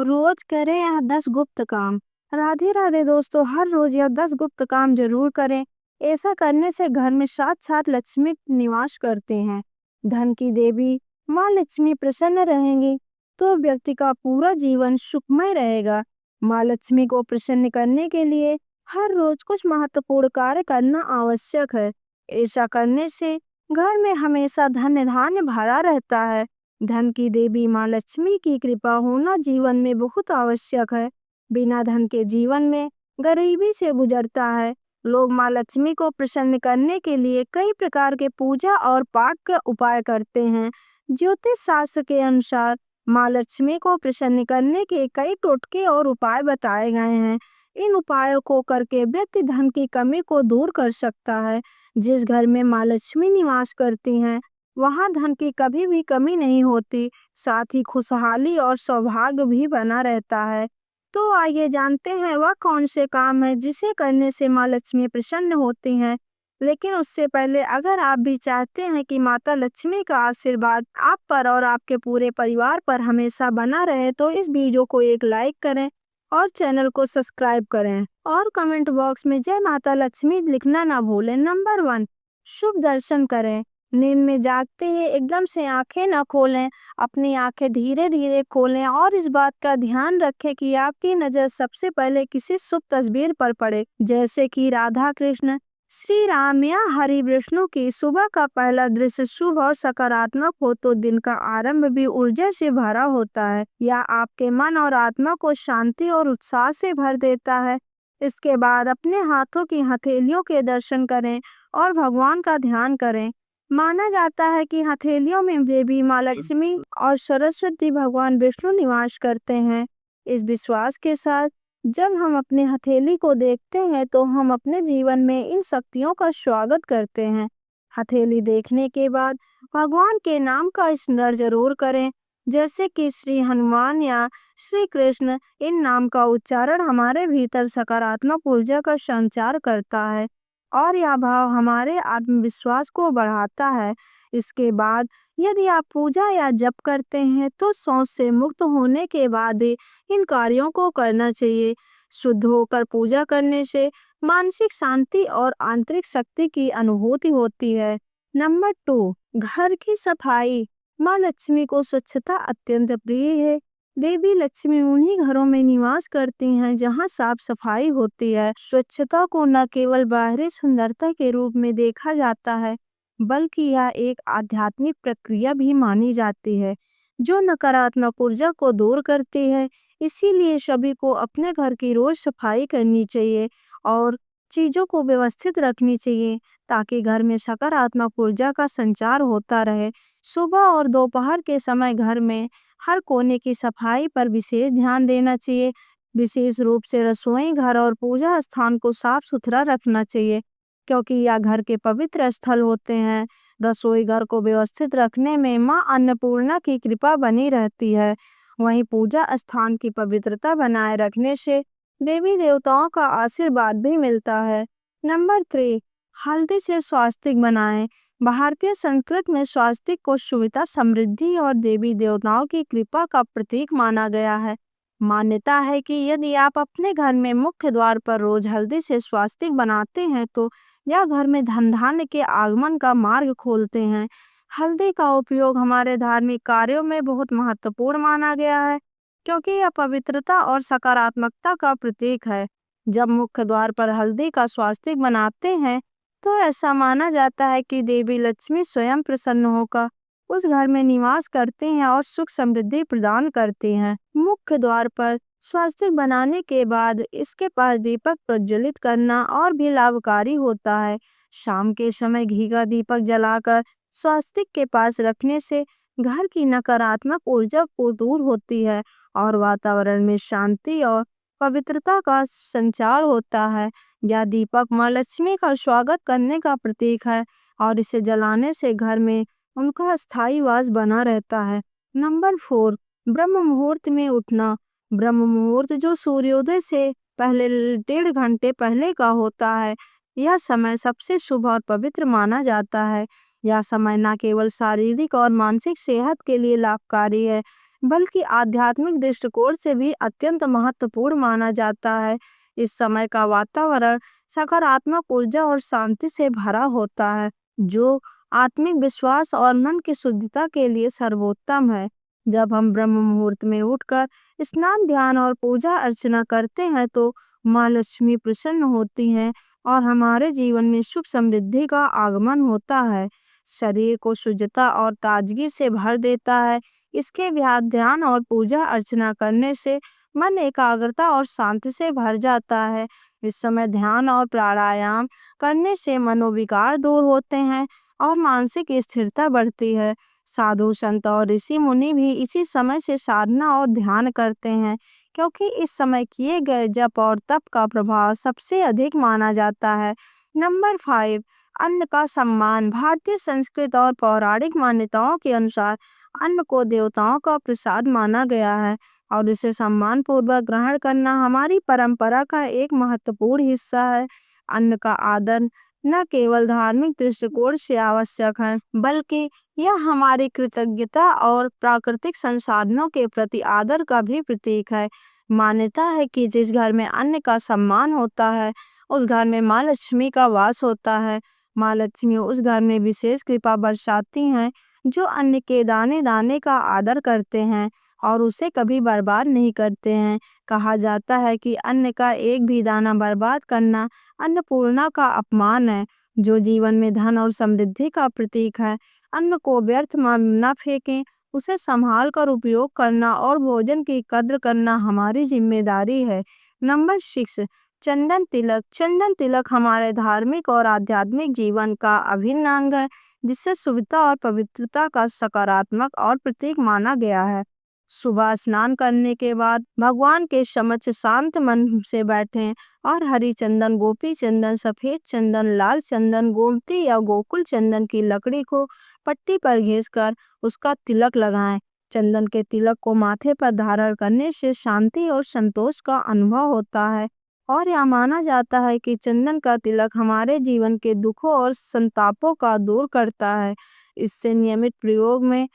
रोज करें यह 10 गुप्त काम। राधे राधे दोस्तों, हर रोज यह 10 गुप्त काम जरूर करें। ऐसा करने से घर में साक्षात लक्ष्मी निवास करते हैं। धन की देवी माँ लक्ष्मी प्रसन्न रहेंगी तो व्यक्ति का पूरा जीवन सुखमय रहेगा। माँ लक्ष्मी को प्रसन्न करने के लिए हर रोज कुछ महत्वपूर्ण कार्य करना आवश्यक है। ऐसा करने से घर में हमेशा धन धान्य भरा रहता है। धन की देवी माँ लक्ष्मी की कृपा होना जीवन में बहुत आवश्यक है। बिना धन के जीवन में गरीबी से गुजरता है। लोग माँ लक्ष्मी को प्रसन्न करने के लिए कई प्रकार के पूजा और पाठ का उपाय करते हैं। ज्योतिष शास्त्र के अनुसार माँ लक्ष्मी को प्रसन्न करने के कई टोटके और उपाय बताए गए हैं। इन उपायों को करके व्यक्ति धन की कमी को दूर कर सकता है। जिस घर में माँ लक्ष्मी निवास करती हैं वहां धन की कभी भी कमी नहीं होती, साथ ही खुशहाली और सौभाग्य भी बना रहता है। तो आइए जानते हैं वह कौन से काम है जिसे करने से माँ लक्ष्मी प्रसन्न होती हैं। लेकिन उससे पहले अगर आप भी चाहते हैं कि माता लक्ष्मी का आशीर्वाद आप पर और आपके पूरे परिवार पर हमेशा बना रहे तो इस वीडियो को एक लाइक करें और चैनल को सब्सक्राइब करें और कमेंट बॉक्स में जय माता लक्ष्मी लिखना ना भूलें। नंबर 1, शुभ दर्शन करें। नींद में जागते ही एकदम से आंखें न खोलें। अपनी आंखें धीरे धीरे खोलें और इस बात का ध्यान रखें कि आपकी नज़र सबसे पहले किसी शुभ तस्वीर पर पड़े, जैसे कि राधा कृष्ण, श्री राम या हरि विष्णु की। सुबह का पहला दृश्य शुभ और सकारात्मक हो तो दिन का आरंभ भी ऊर्जा से भरा होता है। यह आपके मन और आत्मा को शांति और उत्साह से भर देता है। इसके बाद अपने हाथों की हथेलियों के दर्शन करें और भगवान का ध्यान करें। माना जाता है कि हथेलियों में देवी माँ लक्ष्मी और सरस्वती भगवान विष्णु निवास करते हैं। इस विश्वास के साथ जब हम अपनी हथेली को देखते हैं तो हम अपने जीवन में इन शक्तियों का स्वागत करते हैं। हथेली देखने के बाद भगवान के नाम का स्मरण जरूर करें, जैसे कि श्री हनुमान या श्री कृष्ण। इन नाम का उच्चारण हमारे भीतर सकारात्मक ऊर्जा का संचार करता है और यह भाव हमारे आत्मविश्वास को बढ़ाता है। इसके बाद यदि आप पूजा या जप करते हैं तो सोच से मुक्त होने के बाद ही इन कार्यों को करना चाहिए। शुद्ध होकर पूजा करने से मानसिक शांति और आंतरिक शक्ति की अनुभूति होती है। नंबर 2, घर की सफाई। माँ लक्ष्मी को स्वच्छता अत्यंत प्रिय है। देवी लक्ष्मी उन्हीं घरों में निवास करती हैं जहां साफ सफाई होती है। स्वच्छता को न केवल बाहरी सुंदरता के रूप में देखा जाता है, बल्कि यह एक आध्यात्मिक प्रक्रिया भी मानी जाती है जो नकारात्मक ऊर्जा को दूर करती है। इसीलिए सभी को अपने घर की रोज सफाई करनी चाहिए और चीजों को व्यवस्थित रखनी चाहिए ताकि घर में सकारात्मक ऊर्जा का संचार होता रहे। सुबह और दोपहर के समय घर में हर कोने की सफाई पर विशेष ध्यान देना चाहिए। विशेष रूप से रसोई घर और पूजा स्थान को साफ सुथरा रखना चाहिए, क्योंकि यह घर के पवित्र स्थल होते हैं। रसोई घर को व्यवस्थित रखने में माँ अन्नपूर्णा की कृपा बनी रहती है। वहीं पूजा स्थान की पवित्रता बनाए रखने से देवी देवताओं का आशीर्वाद भी मिलता है। नंबर 3, हल्दी से स्वास्तिक बनाएं। भारतीय संस्कृति में स्वास्तिक को शुभता, समृद्धि और देवी देवताओं की कृपा का प्रतीक माना गया है। मान्यता है कि यदि आप अपने घर में मुख्य द्वार पर रोज हल्दी से स्वास्तिक बनाते हैं तो यह घर में धन धान्य के आगमन का मार्ग खोलते हैं। हल्दी का उपयोग हमारे धार्मिक कार्यों में बहुत महत्वपूर्ण माना गया है, क्योंकि यह पवित्रता और सकारात्मकता का प्रतीक है। जब मुख्य द्वार पर हल्दी का स्वास्तिक बनाते हैं तो ऐसा माना जाता है कि देवी लक्ष्मी स्वयं प्रसन्न होकर उस घर में निवास करते हैं और सुख समृद्धि प्रदान करते हैं। मुख्य द्वार पर स्वास्तिक बनाने के बाद इसके पास दीपक प्रज्वलित करना और भी लाभकारी होता है। शाम के समय घी का दीपक जलाकर स्वास्तिक के पास रखने से घर की नकारात्मक ऊर्जा को दूर होती है और वातावरण में शांति और पवित्रता का संचार होता है। यह दीपक माँ लक्ष्मी का स्वागत करने का प्रतीक है और इसे जलाने से घर में उनका स्थायी वास बना रहता है। नंबर 4, ब्रह्म मुहूर्त में उठना। ब्रह्म मुहूर्त जो सूर्योदय से पहले 1.5 घंटे पहले का होता है, यह समय सबसे शुभ और पवित्र माना जाता है। यह समय न केवल शारीरिक और मानसिक सेहत के लिए लाभकारी है, बल्कि आध्यात्मिक दृष्टिकोण से भी अत्यंत महत्वपूर्ण माना जाता है। इस समय का वातावरण सकारात्मक ऊर्जा और शांति से भरा होता है, जो आत्मिक विश्वास और मन की शुद्धता के लिए सर्वोत्तम है। जब हम ब्रह्म मुहूर्त में उठकर स्नान, ध्यान और पूजा अर्चना करते हैं तो माँ लक्ष्मी प्रसन्न होती हैं और हमारे जीवन में सुख समृद्धि का आगमन होता है। शरीर को शुद्धता और ताजगी से भर देता है। इसके बाद ध्यान और पूजा अर्चना करने से मन एकाग्रता और शांति से भर जाता है। इस समय ध्यान और प्राणायाम करने से मनोविकार दूर होते हैं और मानसिक स्थिरता बढ़ती है। साधु संत और ऋषि मुनि भी इसी समय से साधना और ध्यान करते हैं, क्योंकि इस समय किए गए जप और तप का प्रभाव सबसे अधिक माना जाता है। नंबर 5, अन्न का सम्मान। भारतीय संस्कृत और पौराणिक मान्यताओं के अनुसार अन्न को देवताओं का प्रसाद माना गया है और इसे सम्मान पूर्वक ग्रहण करना हमारी परंपरा का एक महत्वपूर्ण हिस्सा है। अन्न का आदर न केवल धार्मिक दृष्टिकोण से आवश्यक है, बल्कि यह हमारी कृतज्ञता और प्राकृतिक संसाधनों के प्रति आदर का भी प्रतीक है। मान्यता है कि जिस घर में अन्न का सम्मान होता है, उस घर में माँ लक्ष्मी का वास होता है। माँ लक्ष्मी उस घर में विशेष कृपा बरसाती हैं जो अन्न के दाने दाने का आदर करते हैं और उसे कभी बर्बाद नहीं करते हैं। कहा जाता है कि अन्न का एक भी दाना बर्बाद करना अन्नपूर्णा का अपमान है, जो जीवन में धन और समृद्धि का प्रतीक है। अन्न को व्यर्थ में न फेंकें, उसे संभाल कर उपयोग करना और भोजन की कद्र करना हमारी जिम्मेदारी है। नंबर 6, चंदन तिलक। चंदन तिलक हमारे धार्मिक और आध्यात्मिक जीवन का अभिन्न अंग है, जिससे शुद्धता और पवित्रता का सकारात्मक और प्रतीक माना गया है। सुबह स्नान करने के बाद भगवान के समक्ष शांत मन से बैठें और हरी चंदन, गोपी चंदन, सफेद चंदन, लाल चंदन, गोमती या गोकुल चंदन की लकड़ी को पट्टी पर घिसकर उसका तिलक लगाएं। चंदन के तिलक को माथे पर धारण करने से शांति और संतोष का अनुभव होता है और यह माना जाता है कि चंदन का तिलक हमारे जीवन के दुखों और संतापों का दूर करता है। इससे नियमित प्रयोग में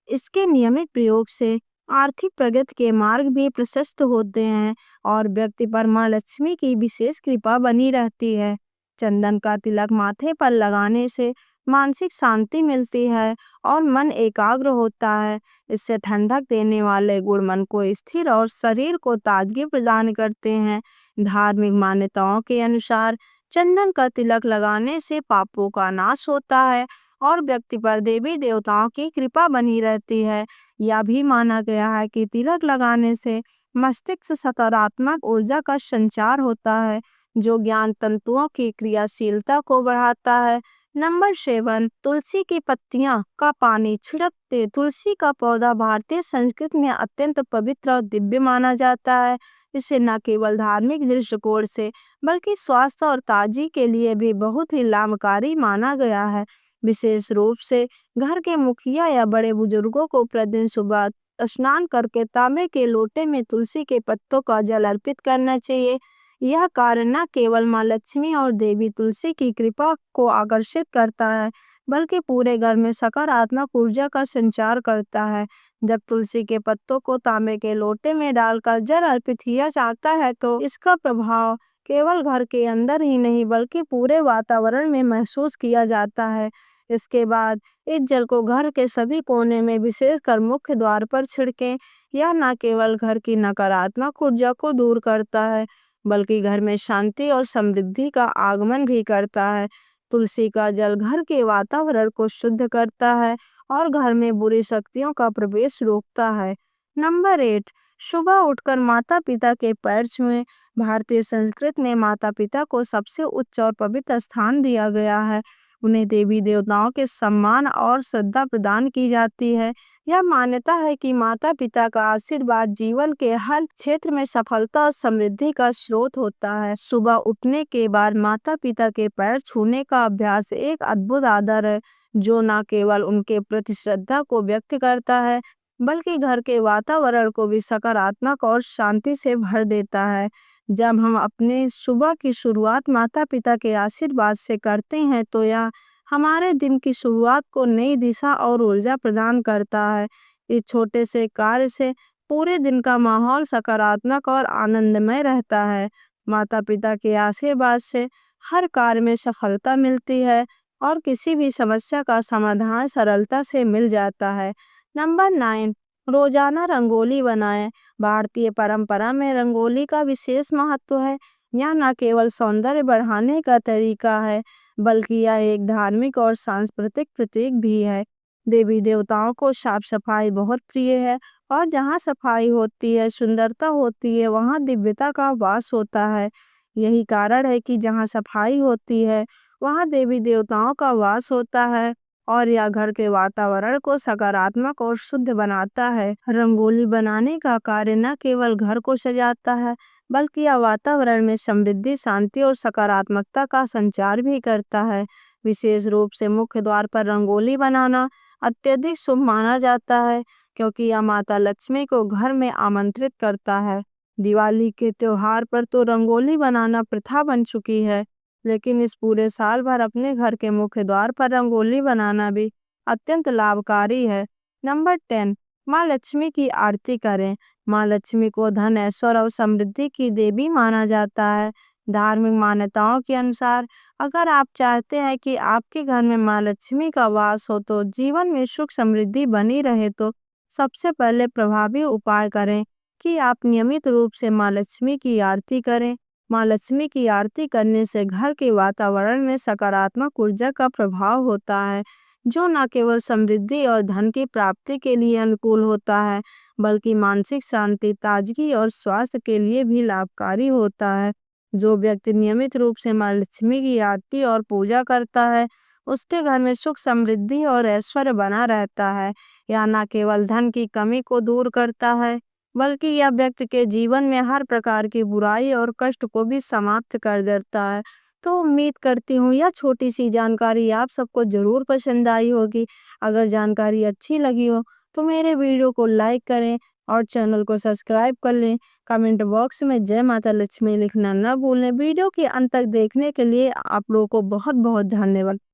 इसके नियमित प्रयोग से आर्थिक प्रगति के मार्ग भी प्रशस्त होते हैं और व्यक्ति पर माँ लक्ष्मी की विशेष कृपा बनी रहती है। चंदन का तिलक माथे पर लगाने से मानसिक शांति मिलती है और मन एकाग्र होता है। इससे ठंडक देने वाले गुण मन को स्थिर और शरीर को ताजगी प्रदान करते हैं। धार्मिक मान्यताओं के अनुसार चंदन का तिलक लगाने से पापों का नाश होता है और व्यक्ति पर देवी देवताओं की कृपा बनी रहती है। यह भी माना गया है कि तिलक लगाने से मस्तिष्क से सकारात्मक ऊर्जा का संचार होता है, जो ज्ञान तंतुओं की क्रियाशीलता को बढ़ाता है। नंबर 7, तुलसी की पत्तियां का पानी छिड़कते। तुलसी का पौधा भारतीय संस्कृति में अत्यंत पवित्र और दिव्य माना जाता है। इसे न केवल धार्मिक दृष्टिकोण से बल्कि स्वास्थ्य और ताजगी के लिए भी बहुत ही लाभकारी माना गया है। विशेष रूप से घर के मुखिया या बड़े बुजुर्गों को प्रतिदिन सुबह स्नान करके तांबे के लोटे में तुलसी के पत्तों का जल अर्पित करना चाहिए। यह कार्य न केवल माँ लक्ष्मी और देवी तुलसी की कृपा को आकर्षित करता है, बल्कि पूरे घर में सकारात्मक ऊर्जा का संचार करता है। जब तुलसी के पत्तों को तांबे के लोटे में डालकर जल अर्पित किया जाता है तो इसका प्रभाव केवल घर के अंदर ही नहीं बल्कि पूरे वातावरण में महसूस किया जाता है। इसके बाद इस जल को घर के सभी कोने में, विशेषकर मुख्य द्वार पर छिड़कें। यह न केवल घर की नकारात्मक ऊर्जा को दूर करता है, बल्कि घर में शांति और समृद्धि का आगमन भी करता है। तुलसी का जल घर के वातावरण को शुद्ध करता है और घर में बुरी शक्तियों का प्रवेश रोकता है। नंबर 8, सुबह उठकर माता पिता के पैर छुएं। भारतीय संस्कृति में माता पिता को सबसे उच्च और पवित्र स्थान दिया गया है। उन्हें देवी देवताओं के सम्मान और श्रद्धा प्रदान की जाती है। यह मान्यता है कि माता पिता का आशीर्वाद जीवन के हर क्षेत्र में सफलता और समृद्धि का स्रोत होता है। सुबह उठने के बाद माता पिता के पैर छूने का अभ्यास एक अद्भुत आदर है, जो न केवल उनके प्रति श्रद्धा को व्यक्त करता है, बल्कि घर के वातावरण को भी सकारात्मक और शांति से भर देता है। जब हम अपने सुबह की शुरुआत माता पिता के आशीर्वाद से करते हैं तो यह हमारे दिन की शुरुआत को नई दिशा और ऊर्जा प्रदान करता है। इस छोटे से कार्य से पूरे दिन का माहौल सकारात्मक और आनंदमय रहता है। माता-पिता के आशीर्वाद से हर कार्य में सफलता मिलती है और किसी भी समस्या का समाधान सरलता से मिल जाता है। नंबर 9, रोजाना रंगोली बनाएं। भारतीय परंपरा में रंगोली का विशेष महत्व है। यह न केवल सौंदर्य बढ़ाने का तरीका है, बल्कि यह एक धार्मिक और सांस्कृतिक प्रतीक भी है। देवी देवताओं को साफ सफाई बहुत प्रिय है और जहाँ सफाई होती है, सुंदरता होती है, वहाँ दिव्यता का वास होता है। यही कारण है कि जहाँ सफाई होती है, वहाँ देवी देवताओं का वास होता है और यह घर के वातावरण को सकारात्मक और शुद्ध बनाता है। रंगोली बनाने का कार्य न केवल घर को सजाता है, बल्कि यह वातावरण में समृद्धि, शांति और सकारात्मकता का संचार भी करता है। विशेष रूप से मुख्य द्वार पर रंगोली बनाना अत्यधिक शुभ माना जाता है, क्योंकि यह माता लक्ष्मी को घर में आमंत्रित करता है। दिवाली के त्योहार पर तो रंगोली बनाना प्रथा बन चुकी है, लेकिन इस पूरे साल भर अपने घर के मुख्य द्वार पर रंगोली बनाना भी अत्यंत लाभकारी है। नंबर 10, माँ लक्ष्मी की आरती करें। माँ लक्ष्मी को धन, ऐश्वर्य और समृद्धि की देवी माना जाता है। धार्मिक मान्यताओं के अनुसार अगर आप चाहते हैं कि आपके घर में माँ लक्ष्मी का वास हो, तो जीवन में सुख समृद्धि बनी रहे, तो सबसे पहले प्रभावी उपाय करें कि आप नियमित रूप से माँ लक्ष्मी की आरती करें। माँ लक्ष्मी की आरती करने से घर के वातावरण में सकारात्मक ऊर्जा का प्रभाव होता है, जो न केवल समृद्धि और धन की प्राप्ति के लिए अनुकूल होता है, बल्कि मानसिक शांति, ताजगी और स्वास्थ्य के लिए भी लाभकारी होता है। जो व्यक्ति नियमित रूप से माँ लक्ष्मी की आरती और पूजा करता है, उसके घर में सुख, समृद्धि और ऐश्वर्य बना रहता है। यह न केवल धन की कमी को दूर करता है, बल्कि यह व्यक्ति के जीवन में हर प्रकार की बुराई और कष्ट को भी समाप्त कर देता है। तो उम्मीद करती हूँ यह छोटी सी जानकारी आप सबको ज़रूर पसंद आई होगी। अगर जानकारी अच्छी लगी हो, तो मेरे वीडियो को लाइक करें और चैनल को सब्सक्राइब कर लें। कमेंट बॉक्स में जय माता लक्ष्मी लिखना न भूलें। वीडियो के अंत तक देखने के लिए आप लोगों को बहुत बहुत धन्यवाद।